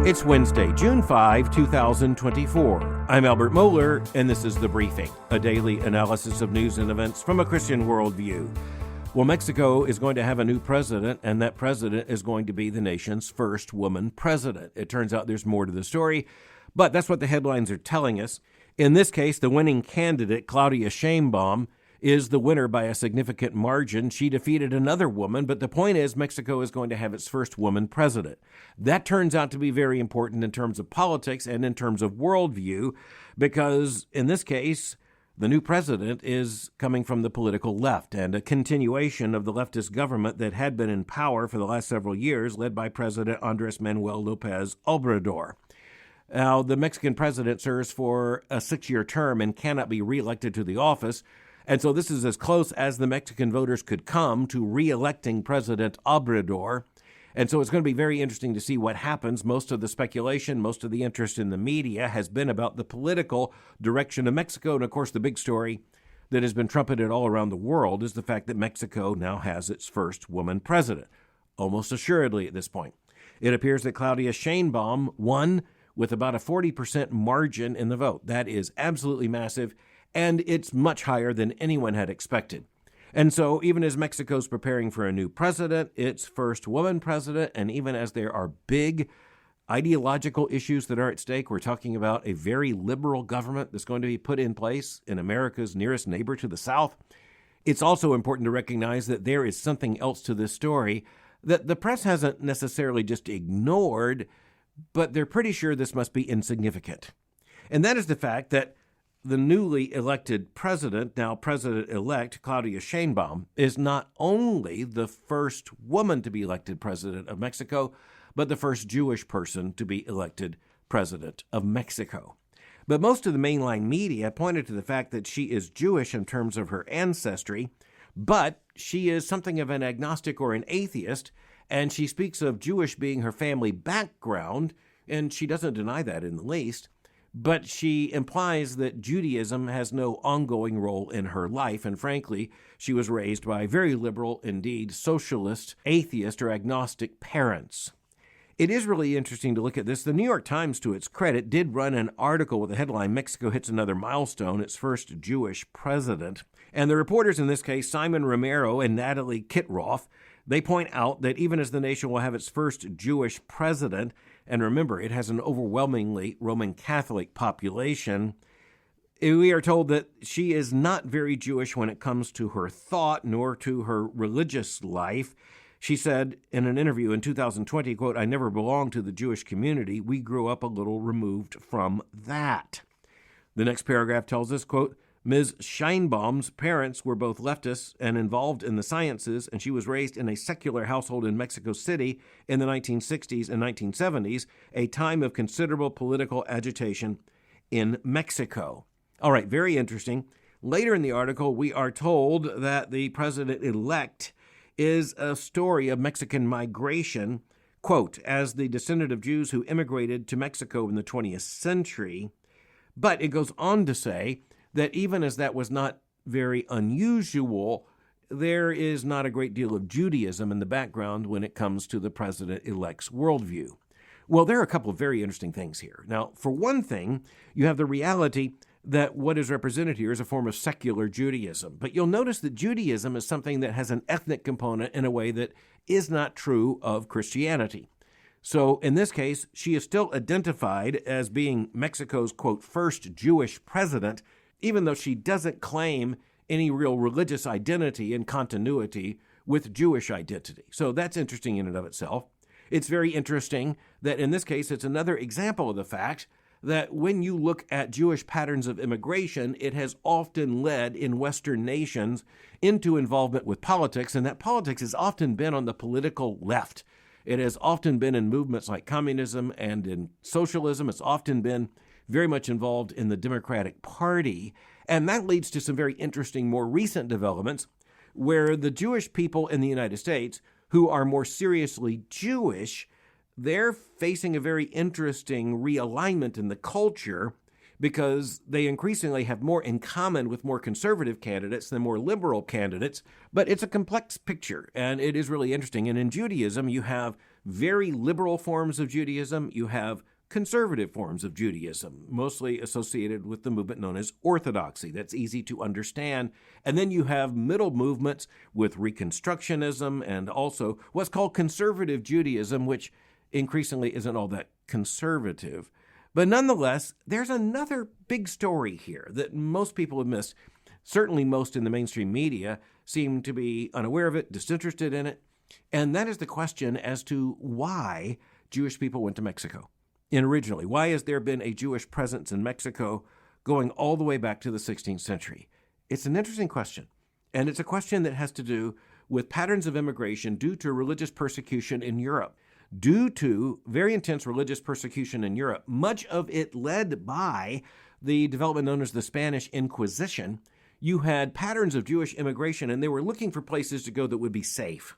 It's Wednesday, June 5, 2024. I'm Albert Mohler, and this is The Briefing, a daily analysis of news and events from a Christian worldview. Well, Mexico is going to have a new president, and that president is going to be the nation's first woman president. It turns out there's more to the story, but that's what the headlines are telling us. In this case, the winning candidate, Claudia Sheinbaum, is the winner by a significant margin. She defeated another woman, but the point is Mexico is going to have its first woman president. That turns out to be very important in terms of politics and in terms of worldview, because in this case, the new president is coming from the political left and a continuation of the leftist government that had been in power for the last several years, led by President Andrés Manuel López Obrador. Now, the Mexican president serves for a 6-year term and cannot be reelected to the office. And so this is as close as the Mexican voters could come to re-electing President Obrador. And so it's going to be very interesting to see what happens. Most of the speculation, most of the interest in the media has been about the political direction of Mexico. And of course, the big story that has been trumpeted all around the world is the fact that Mexico now has its first woman president, almost assuredly at this point. It appears that Claudia Sheinbaum won with about a 40% margin in the vote. That is absolutely massive. And it's much higher than anyone had expected. And so even as Mexico's preparing for a new president, its first woman president, and even as there are big ideological issues that are at stake, we're talking about a very liberal government that's going to be put in place in America's nearest neighbor to the south. It's also important to recognize that there is something else to this story that the press hasn't necessarily just ignored, but they're pretty sure this must be insignificant. And that is the fact that the newly elected president, now president-elect Claudia Sheinbaum, is not only the first woman to be elected president of Mexico, but the first Jewish person to be elected president of Mexico. But most of the mainline media pointed to the fact that she is Jewish in terms of her ancestry, but she is something of an agnostic or an atheist, and she speaks of Jewish being her family background, and she doesn't deny that in the least. But she implies that Judaism has no ongoing role in her life, and frankly, she was raised by very liberal, indeed socialist, atheist, or agnostic parents. It is really interesting to look at this. The New York Times, to its credit, did run an article with the headline, "Mexico Hits Another Milestone, Its First Jewish President." And the reporters in this case, Simon Romero and Natalie Kitroeff, they point out that even as the nation will have its first Jewish president, and remember, it has an overwhelmingly Roman Catholic population, we are told that she is not very Jewish when it comes to her thought nor to her religious life. She said in an interview in 2020, quote, "I never belonged to the Jewish community. We grew up a little removed from that." The next paragraph tells us, quote, "Ms. Sheinbaum's parents were both leftists and involved in the sciences, and she was raised in a secular household in Mexico City in the 1960s and 1970s, a time of considerable political agitation in Mexico." All right, very interesting. Later in the article, we are told that the president-elect is a story of Mexican migration, quote, "as the descendant of Jews who immigrated to Mexico in the 20th century." But it goes on to say that even as that was not very unusual, there is not a great deal of Judaism in the background when it comes to the president-elect's worldview. Well, there are a couple of very interesting things here. Now, for one thing, you have the reality that what is represented here is a form of secular Judaism. But you'll notice that Judaism is something that has an ethnic component in a way that is not true of Christianity. So in this case, she is still identified as being Mexico's, quote, first Jewish president, even though she doesn't claim any real religious identity and continuity with Jewish identity. So that's interesting in and of itself. It's very interesting that in this case, it's another example of the fact that when you look at Jewish patterns of immigration, it has often led in Western nations into involvement with politics, and that politics has often been on the political left. It has often been in movements like communism and in socialism. It's often been very much involved in the Democratic Party. And that leads to some very interesting, more recent developments where the Jewish people in the United States who are more seriously Jewish, they're facing a very interesting realignment in the culture because they increasingly have more in common with more conservative candidates than more liberal candidates. But it's a complex picture, and it is really interesting. And in Judaism, you have very liberal forms of Judaism. You have conservative forms of Judaism, mostly associated with the movement known as Orthodoxy. That's easy to understand. And then you have middle movements with Reconstructionism and also what's called conservative Judaism, which increasingly isn't all that conservative. But nonetheless, there's another big story here that most people have missed. Certainly most in the mainstream media seem to be unaware of it, disinterested in it. And that is the question as to why Jewish people went to Mexico. And originally, why has there been a Jewish presence in Mexico going all the way back to the 16th century? It's an interesting question. And it's a question that has to do with patterns of immigration due to religious persecution in Europe. Due to very intense religious persecution in Europe, much of it led by the development known as the Spanish Inquisition, you had patterns of Jewish immigration, and they were looking for places to go that would be safe.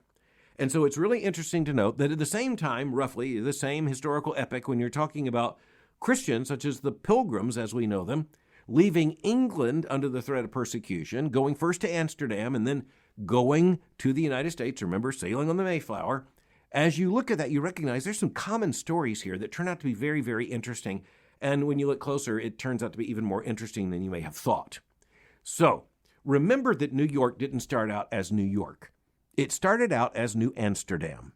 And so it's really interesting to note that at the same time, roughly the same historical epoch, when you're talking about Christians, such as the Pilgrims as we know them, leaving England under the threat of persecution, going first to Amsterdam and then going to the United States, remember, sailing on the Mayflower. As you look at that, you recognize there's some common stories here that turn out to be very, very interesting. And when you look closer, it turns out to be even more interesting than you may have thought. So remember that New York didn't start out as New York. It started out as New Amsterdam,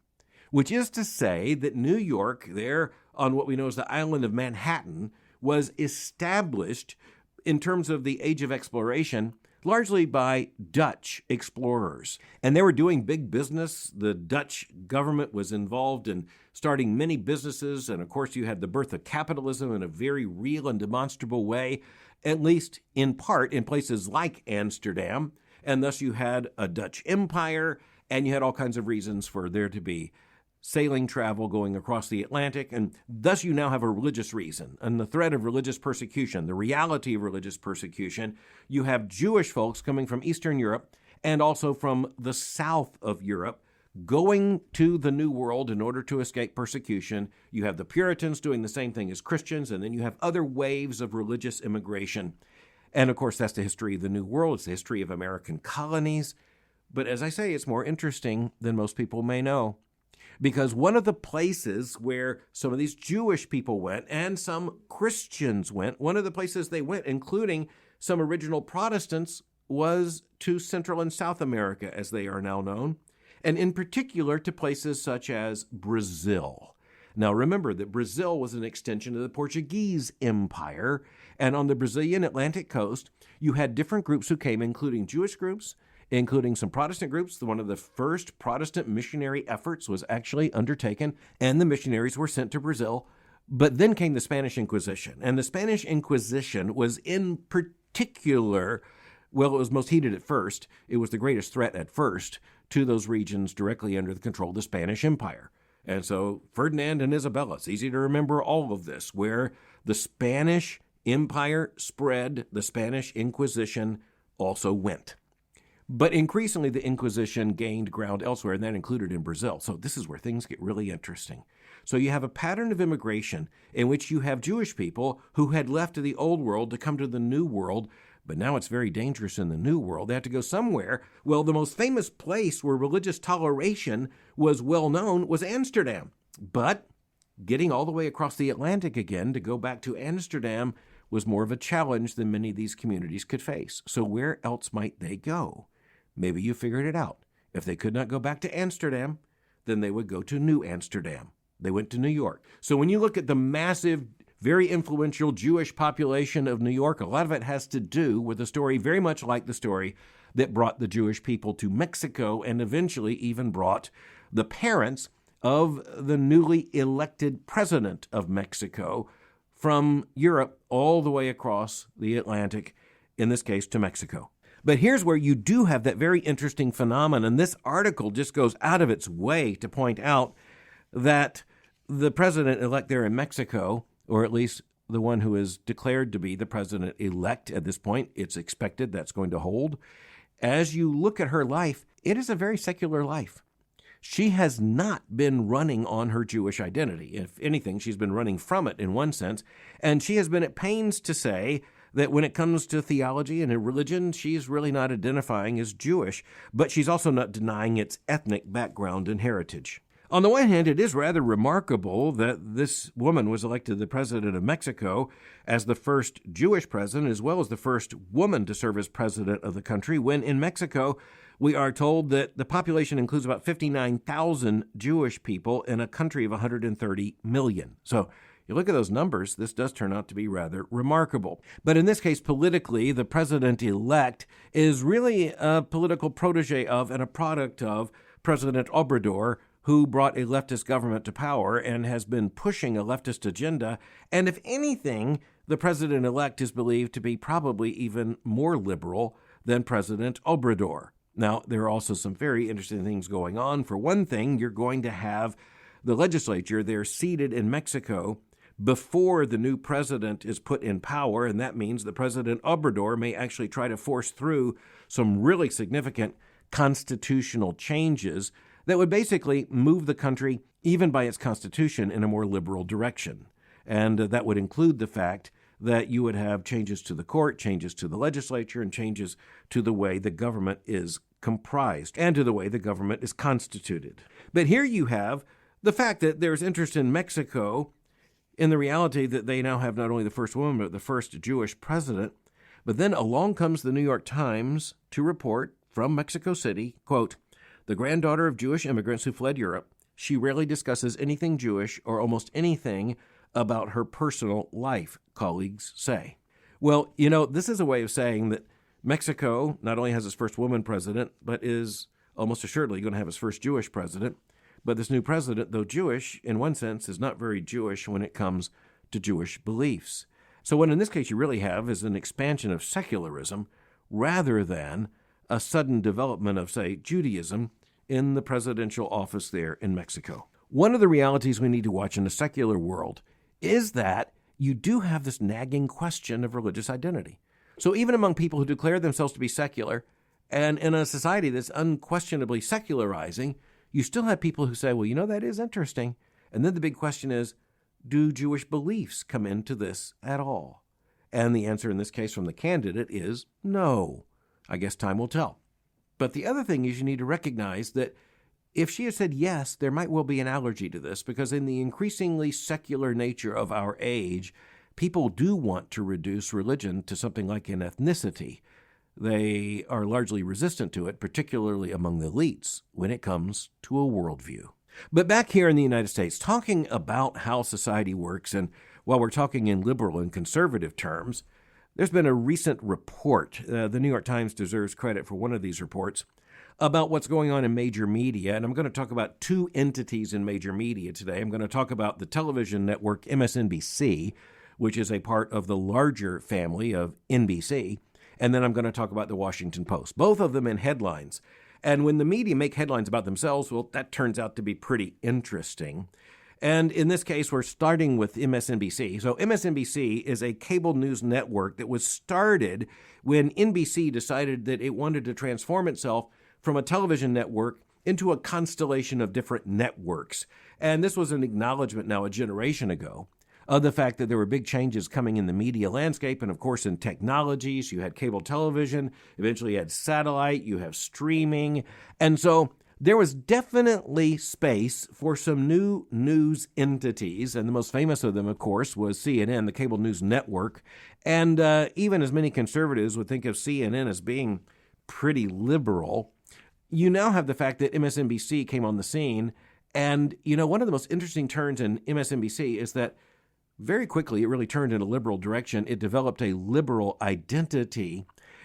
which is to say that New York, there on what we know as the island of Manhattan, was established in terms of the age of exploration largely by Dutch explorers. And they were doing big business. The Dutch government was involved in starting many businesses. And of course, you had the birth of capitalism in a very real and demonstrable way, at least in part in places like Amsterdam. And thus you had a Dutch empire, and you had all kinds of reasons for there to be sailing travel going across the Atlantic, and thus you now have a religious reason. And the threat of religious persecution, the reality of religious persecution, you have Jewish folks coming from Eastern Europe and also from the south of Europe going to the New World in order to escape persecution. You have the Puritans doing the same thing as Christians, and then you have other waves of religious immigration. And of course, that's the history of the New World. It's the history of American colonies. But as I say, it's more interesting than most people may know. Because one of the places where some of these Jewish people went and some Christians went, one of the places they went, including some original Protestants, was to Central and South America, as they are now known, and in particular to places such as Brazil. Now remember that Brazil was an extension of the Portuguese Empire, and on the Brazilian Atlantic coast, you had different groups who came, including Jewish groups, including some Protestant groups. One of the first Protestant missionary efforts was actually undertaken, and the missionaries were sent to Brazil. But then came the Spanish Inquisition, and the Spanish Inquisition was in particular, well, it was most heated at first. It was the greatest threat at first to those regions directly under the control of the Spanish Empire. And so Ferdinand and Isabella, it's easy to remember all of this, where the Spanish Empire spread, the Spanish Inquisition also went. But increasingly, the Inquisition gained ground elsewhere, and that included in Brazil. So this is where things get really interesting. So you have a pattern of immigration in which you have Jewish people who had left the old world to come to the new world, but now it's very dangerous in the new world. They have to go somewhere. Well, the most famous place where religious toleration was well known was Amsterdam. But getting all the way across the Atlantic again to go back to Amsterdam was more of a challenge than many of these communities could face. So where else might they go? Maybe you figured it out. If they could not go back to Amsterdam, then they would go to New Amsterdam. They went to New York. So when you look at the massive, very influential Jewish population of New York, a lot of it has to do with a story very much like the story that brought the Jewish people to Mexico and eventually even brought the parents of the newly elected president of Mexico from Europe all the way across the Atlantic, in this case to Mexico. But here's where you do have that very interesting phenomenon. This article just goes out of its way to point out that the president-elect there in Mexico, or at least the one who is declared to be the president-elect at this point, it's expected that's going to hold. As you look at her life, it is a very secular life. she has not been running on her Jewish identity. If anything, she's been running from it in one sense. And she has been at pains to say that when it comes to theology and religion, she's really not identifying as Jewish, but she's also not denying its ethnic background and heritage. On the one hand, it is rather remarkable that this woman was elected the president of Mexico as the first Jewish president, as well as the first woman to serve as president of the country, when in Mexico, we are told that the population includes about 59,000 Jewish people in a country of 130 million. So you look at those numbers, this does turn out to be rather remarkable. But in this case, politically, the president-elect is really a political protege of and a product of President Obrador, who brought a leftist government to power and has been pushing a leftist agenda. And if anything, the president-elect is believed to be probably even more liberal than President Obrador. Now, there are also some very interesting things going on. For one thing, you're going to have the legislature there seated in Mexico before the new president is put in power, and that means the President Obrador may actually try to force through some really significant constitutional changes that would basically move the country, even by its constitution, in a more liberal direction. And that would include the fact that you would have changes to the court, changes to the legislature, and changes to the way the government is comprised and to the way the government is constituted. But here you have the fact that there's interest in Mexico in the reality that they now have not only the first woman, but the first Jewish president. But then along comes the New York Times to report from Mexico City, quote, "The granddaughter of Jewish immigrants who fled Europe, she rarely discusses anything Jewish or almost anything about her personal life," colleagues say. Well, this is a way of saying that Mexico not only has its first woman president, but is almost assuredly going to have its first Jewish president. But this new president, though Jewish, in one sense, is not very Jewish when it comes to Jewish beliefs. So what in this case you really have is an expansion of secularism rather than a sudden development of, say, Judaism in the presidential office there in Mexico. One of the realities we need to watch in the secular world is that you do have this nagging question of religious identity. So even among people who declare themselves to be secular, and in a society that's unquestionably secularizing, you still have people who say, well, that is interesting. And then the big question is, do Jewish beliefs come into this at all? And the answer in this case from the candidate is no. I guess time will tell. But the other thing is you need to recognize that if she has said yes, there might well be an allergy to this, because in the increasingly secular nature of our age, people do want to reduce religion to something like an ethnicity. They are largely resistant to it, particularly among the elites, when it comes to a worldview. But back here in the United States, talking about how society works, and while we're talking in liberal and conservative terms, there's been a recent report, the New York Times deserves credit for one of these reports, about what's going on in major media. And I'm going to talk about two entities in major media today. I'm going to talk about the television network MSNBC, which is a part of the larger family of NBC. And then I'm going to talk about the Washington Post, both of them in headlines. And when the media make headlines about themselves, well, that turns out to be pretty interesting. And in this case, we're starting with MSNBC. So MSNBC is a cable news network that was started when NBC decided that it wanted to transform itself from a television network into a constellation of different networks. And this was an acknowledgement now a generation ago of the fact that there were big changes coming in the media landscape. And of course, in technologies, you had cable television, eventually you had satellite, you have streaming. And so there was definitely space for some new news entities. And the most famous of them, of course, was CNN, the cable news network. And even as many conservatives would think of CNN as being pretty liberal, you now have the fact that MSNBC came on the scene. And, one of the most interesting turns in MSNBC is that very quickly, it really turned in a liberal direction. It developed a liberal identity.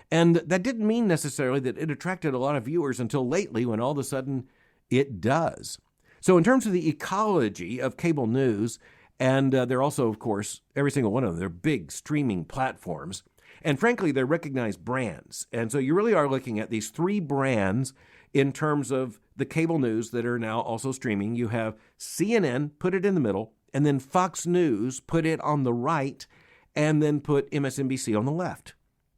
And that didn't mean necessarily that it attracted a lot of viewers until lately, when all of a sudden it does. So in terms of the ecology of cable news, and they're also, of course, every single one of them, they're big streaming platforms. And frankly, they're recognized brands. And so you really are looking at these three brands in terms of the cable news that are now also streaming. You have CNN, put it in the middle, and then Fox News, put it on the right, and then put MSNBC on the left.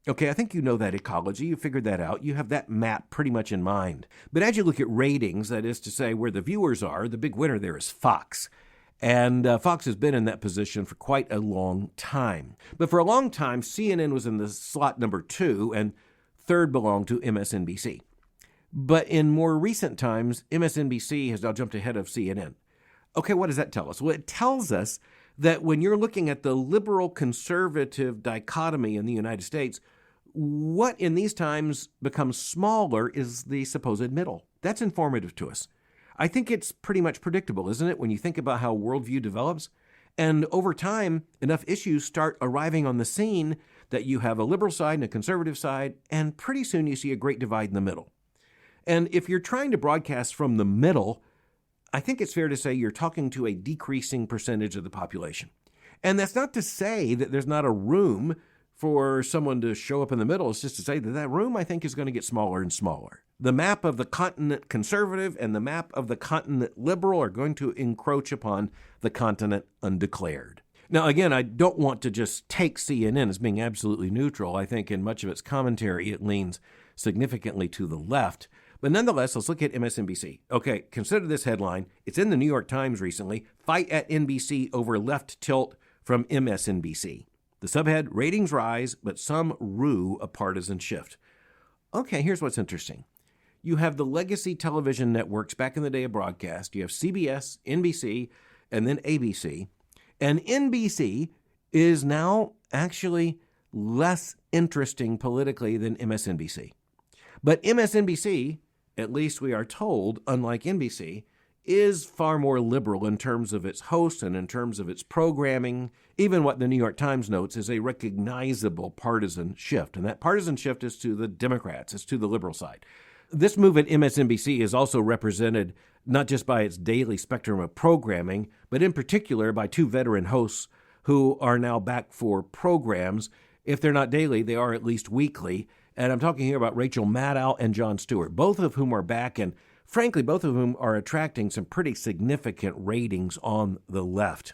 Okay, I think you know that ecology. You figured that out. You have that map pretty much in mind. But as you look at ratings, that is to say where the viewers are, the big winner there is Fox. And Fox has been in that position for quite a long time. But for a long time, CNN was in the slot number 2, and third belonged to MSNBC. But in more recent times, MSNBC has now jumped ahead of CNN. Okay, what does that tell us? Well, it tells us that when you're looking at the liberal-conservative dichotomy in the United States, what in these times becomes smaller is the supposed middle. That's informative to us. I think it's pretty much predictable, isn't it, when you think about how worldview develops? And over time, enough issues start arriving on the scene that you have a liberal side and a conservative side, and pretty soon you see a great divide in the middle. And if you're trying to broadcast from the middle, I think it's fair to say you're talking to a decreasing percentage of the population. And that's not to say that there's not a room for someone to show up in the middle. It's just to say that that room, I think, is going to get smaller and smaller. The map of the continent conservative and the map of the continent liberal are going to encroach upon the continent undeclared. Now, again, I don't want to just take CNN as being absolutely neutral. I think in much of its commentary, it leans significantly to the left. But nonetheless, let's look at MSNBC. Okay, consider this headline. It's in the New York Times recently. Fight at NBC over left tilt from MSNBC. The subhead, ratings rise, but some rue a partisan shift. Okay, here's what's interesting. You have the legacy television networks back in the day of broadcast. You have CBS, NBC, and then ABC. And NBC is now actually less interesting politically than MSNBC. But MSNBC, at least we are told, unlike NBC, is far more liberal in terms of its hosts and in terms of its programming. Even what the New York Times notes is a recognizable partisan shift. And that partisan shift is to the Democrats, it's to the liberal side. This move at MSNBC is also represented not just by its daily spectrum of programming, but in particular by 2 veteran hosts who are now back for programs. If they're not daily, they are at least weekly. And I'm talking here about Rachel Maddow and Jon Stewart, both of whom are back, and frankly, both of whom are attracting some pretty significant ratings on the left.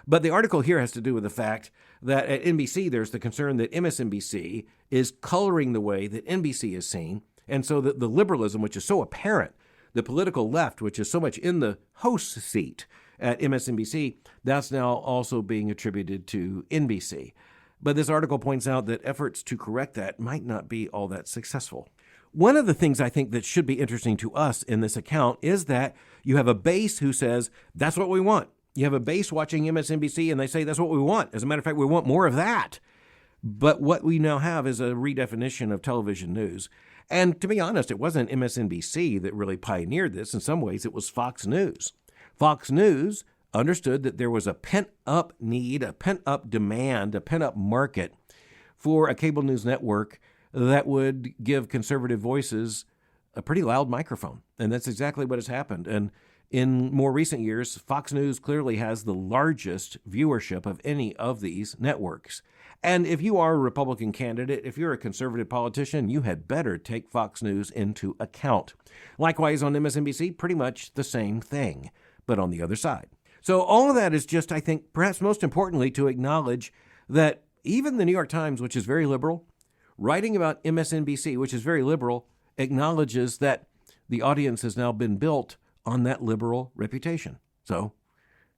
But the article here has to do with the fact that at NBC, there's the concern that MSNBC is coloring the way that NBC is seen, and so that the liberalism, which is so apparent, the political left, which is so much in the host seat at MSNBC, that's now also being attributed to NBC. But this article points out that efforts to correct that might not be all that successful. One of the things I think that should be interesting to us in this account is that you have a base who says, that's what we want. You have a base watching MSNBC and they say, that's what we want. As a matter of fact, we want more of that. But what we now have is a redefinition of television news. And to be honest, it wasn't MSNBC that really pioneered this. In some ways, it was Fox News. Fox News understood that there was a pent-up need, a pent-up demand, a pent-up market for a cable news network that would give conservative voices a pretty loud microphone. And that's exactly what has happened. And in more recent years, Fox News clearly has the largest viewership of any of these networks. And if you are a Republican candidate, if you're a conservative politician, you had better take Fox News into account. Likewise, on MSNBC, pretty much the same thing, but on the other side. So all of that is just, I think, perhaps most importantly, to acknowledge that even the New York Times, which is very liberal, writing about MSNBC, which is very liberal, acknowledges that the audience has now been built on that liberal reputation. So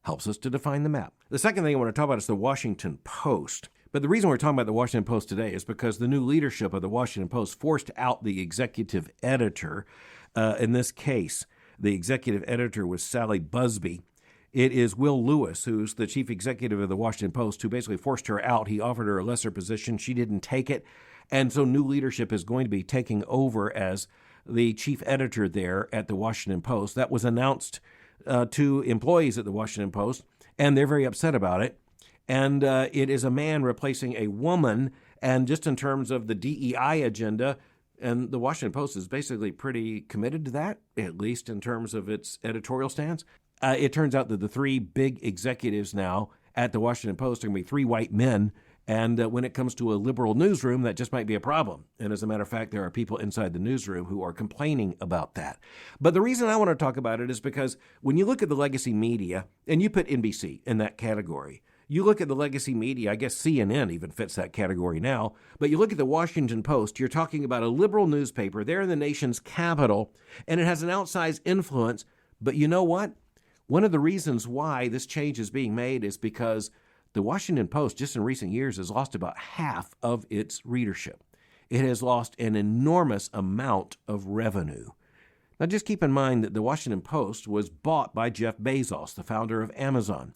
helps us to define the map. The second thing I want to talk about is the Washington Post. But the reason we're talking about the Washington Post today is because the new leadership of the Washington Post forced out the executive editor. In this case, the executive editor was Sally Busby. It is Will Lewis, who's the chief executive of the Washington Post, who basically forced her out. He offered her a lesser position. She didn't take it. And so new leadership is going to be taking over as the chief editor there at the Washington Post. That was announced to employees at the Washington Post, and they're very upset about it. And it is a man replacing a woman. And just in terms of the DEI agenda, and the Washington Post is basically pretty committed to that, at least in terms of its editorial stance. It turns out that the 3 big executives now at the Washington Post are going to be 3 white men. And when it comes to a liberal newsroom, that just might be a problem. And as a matter of fact, there are people inside the newsroom who are complaining about that. But the reason I want to talk about it is because when you look at the legacy media, and you put NBC in that category, You look at the legacy media, I guess CNN even fits that category now, but you look at the Washington Post, you're talking about a liberal newspaper. They're in the nation's capital, and it has an outsized influence. But you know what? One of the reasons why this change is being made is because the Washington Post, just in recent years, has lost about half of its readership. It has lost an enormous amount of revenue. Now, just keep in mind that the Washington Post was bought by Jeff Bezos, the founder of Amazon.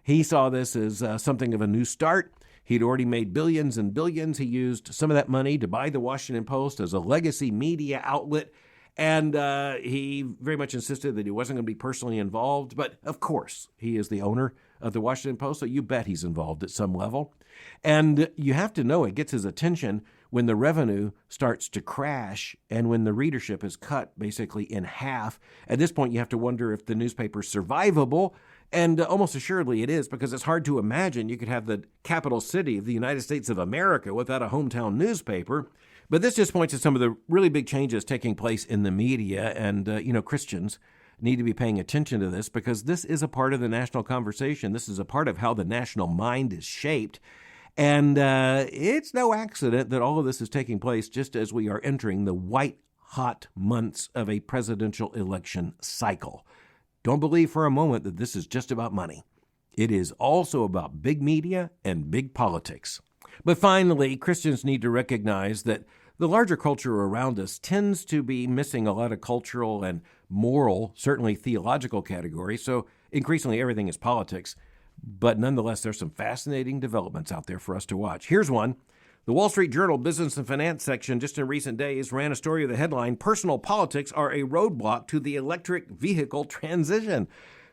He saw this as something of a new start. He'd already made billions and billions. He used some of that money to buy the Washington Post as a legacy media outlet. And he very much insisted that he wasn't going to be personally involved. But of course, he is the owner of the Washington Post, so you bet he's involved at some level. And you have to know it gets his attention when the revenue starts to crash and when the readership is cut basically in half. At this point, you have to wonder if the newspaper's survivable. And almost assuredly it is, because it's hard to imagine you could have the capital city of the United States of America without a hometown newspaper. But this just points to some of the really big changes taking place in the media. And, Christians need to be paying attention to this because this is a part of the national conversation. This is a part of how the national mind is shaped. And it's no accident that all of this is taking place just as we are entering the white-hot months of a presidential election cycle. Don't believe for a moment that this is just about money. It is also about big media and big politics. But finally, Christians need to recognize that the larger culture around us tends to be missing a lot of cultural and moral, certainly theological categories, so increasingly everything is politics. But nonetheless, there's some fascinating developments out there for us to watch. Here's one. The Wall Street Journal Business and Finance section just in recent days ran a story with the headline, "Personal Politics Are a Roadblock to the Electric Vehicle Transition."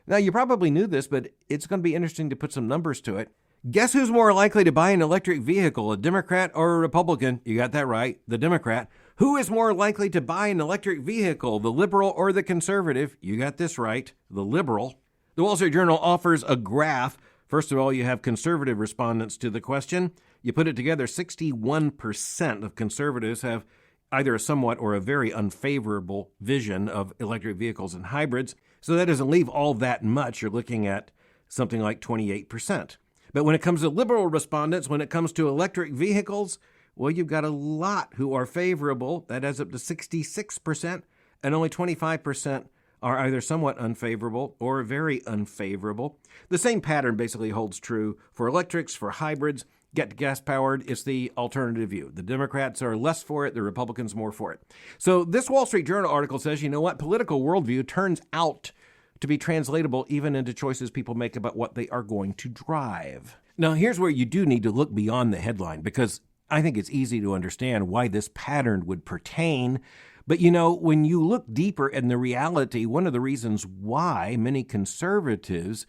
Now, you probably knew this, but it's going to be interesting to put some numbers to it. Guess who's more likely to buy an electric vehicle, a Democrat or a Republican? You got that right, the Democrat. Who is more likely to buy an electric vehicle, the liberal or the conservative? You got this right, the liberal. The Wall Street Journal offers a graph. First of all, you have conservative respondents to the question. You put it together, 61% of conservatives have either a somewhat or a very unfavorable vision of electric vehicles and hybrids. So that doesn't leave all that much. You're looking at something like 28%. But when it comes to liberal respondents, when it comes to electric vehicles, well, you've got a lot who are favorable. That adds up to 66%, and only 25% are either somewhat unfavorable or very unfavorable. The same pattern basically holds true for electrics, for hybrids. Get gas-powered, it's the alternative view. The Democrats are less for it, the Republicans more for it. So this Wall Street Journal article says, you know what, political worldview turns out to be translatable even into choices people make about what they are going to drive. Now, here's where you do need to look beyond the headline, because I think it's easy to understand why this pattern would pertain. But, when you look deeper in the reality, one of the reasons why many conservatives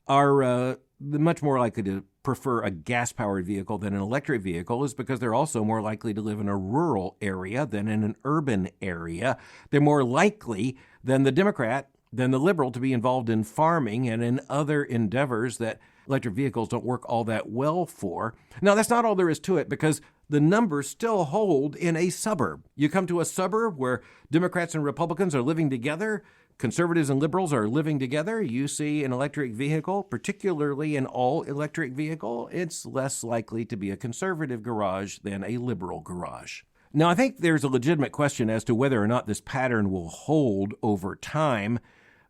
are much more likely to prefer a gas-powered vehicle than an electric vehicle is because they're also more likely to live in a rural area than in an urban area. They're more likely than the Democrat, than the liberal, to be involved in farming and in other endeavors that electric vehicles don't work all that well for. Now, that's not all there is to it, because the numbers still hold in a suburb. You come to a suburb where Democrats and Republicans are living together, conservatives and liberals are living together, you see an electric vehicle, particularly an all-electric vehicle, it's less likely to be a conservative garage than a liberal garage. Now, I think there's a legitimate question as to whether or not this pattern will hold over time.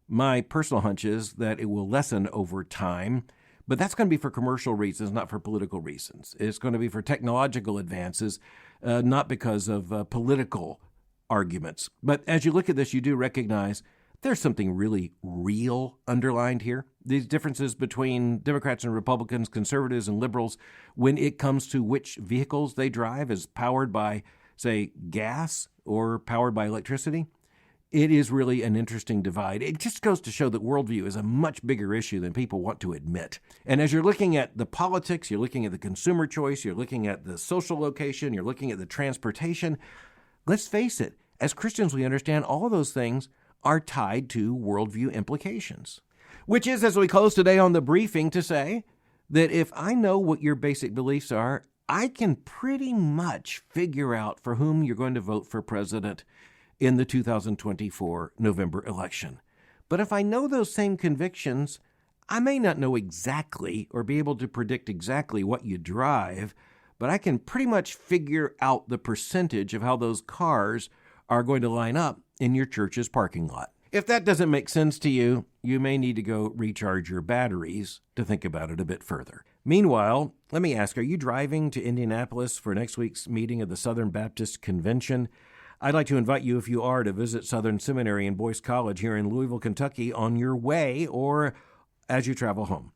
My personal hunch is that it will lessen over time, but that's going to be for commercial reasons, not for political reasons. It's going to be for technological advances, not because of political arguments. But as you look at this, you do recognize there's something really real underlined here. These differences between Democrats and Republicans, conservatives and liberals, when it comes to which vehicles they drive is powered by, say, gas or powered by electricity. It is really an interesting divide. It just goes to show that worldview is a much bigger issue than people want to admit. And as you're looking at the politics, you're looking at the consumer choice, you're looking at the social location, you're looking at the transportation, let's face it, as Christians we understand all of those things are tied to worldview implications. Which is, as we close today on the briefing, to say that if I know what your basic beliefs are, I can pretty much figure out for whom you're going to vote for president in the 2024 November election. But if I know those same convictions, I may not know exactly or be able to predict exactly what you drive, but I can pretty much figure out the percentage of how those cars are going to line up in your church's parking lot. If that doesn't make sense to you, you may need to go recharge your batteries to think about it a bit further. Meanwhile, let me ask, are you driving to Indianapolis for next week's meeting of the Southern Baptist Convention? I'd like to invite you, if you are, to visit Southern Seminary and Boyce College here in Louisville, Kentucky on your way or as you travel home.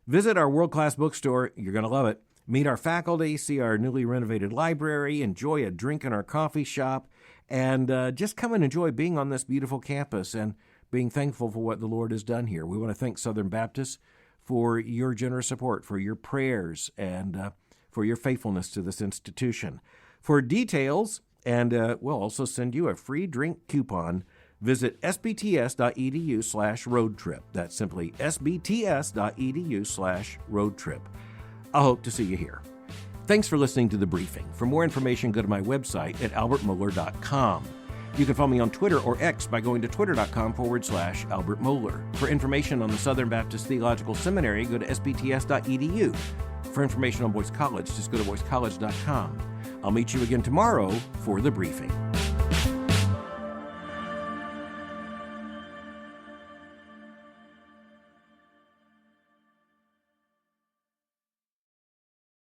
Visit our world-class bookstore. You're going to love it. Meet our faculty, see our newly renovated library, enjoy a drink in our coffee shop, and just come and enjoy being on this beautiful campus and being thankful for what the Lord has done here. We want to thank Southern Baptist for your generous support, for your prayers, and for your faithfulness to this institution. For details, and we'll also send you a free drink coupon, visit sbts.edu/roadtrip. That's simply sbts.edu/roadtrip. I hope to see you here. Thanks for listening to The Briefing. For more information, go to my website at albertmohler.com. You can follow me on Twitter or X by going to twitter.com/Albert Mohler. For information on the Southern Baptist Theological Seminary, go to sbts.edu. For information on Boyce College, just go to boycecollege.com. I'll meet you again tomorrow for The Briefing.